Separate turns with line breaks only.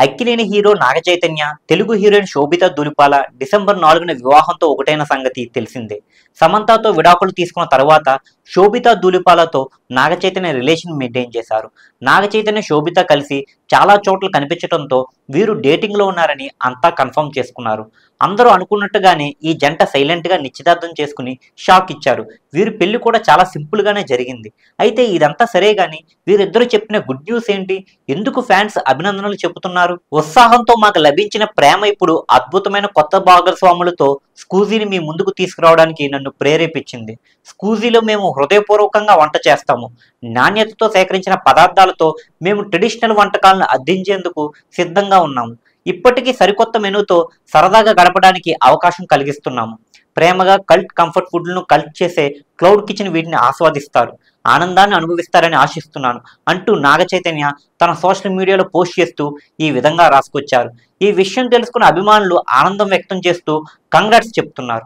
Akkineni hero Naga Chaitanya, Telugu heroine శోభిత Dhulipala December 4న వివాహంతో ఒకటైన సంగతి తెలిసిందే. సమంతతో విడాకులు తీసుకున్న తర్వాత శోభిత ధూళిపాలతో నాగచైతన్య రిలేషన్ మెయింటైన్ చేశారు. నాగచైతన్య, శోభిత కలిసి చాలా చోట్ల కనిపించడంతో వీరు డేటింగ్లో ఉన్నారని అంతా కన్ఫర్మ్ చేసుకున్నారు. అందరూ అనుకున్నట్టుగానే ఈ జంట సైలెంట్గా నిశ్చితార్థం చేసుకుని షాక్ ఇచ్చారు. వీరి పెళ్లి కూడా చాలా సింపుల్గానే జరిగింది. అయితే ఇదంతా సరే గాని వీరిద్దరూ చెప్పిన గుడ్ న్యూస్ ఏంటి? ఎందుకు ఫ్యాన్స్ అభినందనలు చెబుతున్నారు? ఉత్సాహంతో మాకు లభించిన ప్రేమ ఇప్పుడు అద్భుతమైన కొత్త భాగస్వాములతో స్కూజీని మీ ముందుకు తీసుకురావడానికి నన్ను ప్రేరేపించింది. స్కూజీలో మేము హృదయపూర్వకంగా వంట చేస్తాము. నాణ్యతతో సేకరించిన పదార్థాలతో మేము ట్రెడిషనల్ వంటకాలను అందించేందుకు సిద్ధంగా ఉన్నాము. ఇప్పటికీ సరికొత్త మెనూతో సరదాగా గడపడానికి అవకాశం కలిగిస్తున్నాము. ప్రేమగా కల్ట్ కంఫర్ట్ ఫుడ్లను కల్ట్ చేసే క్లౌడ్ కిచెన్ వీటిని ఆస్వాదిస్తారు, ఆనందాన్ని అనుభవిస్తారని ఆశిస్తున్నాను అంటూ నాగచైతన్య తన సోషల్ మీడియాలో పోస్ట్ చేస్తూ ఈ విధంగా రాసుకొచ్చారు. ఈ విషయం తెలుసుకున్న అభిమానులు ఆనందం వ్యక్తం చేస్తూ కంగ్రాట్స్ చెప్తున్నారు.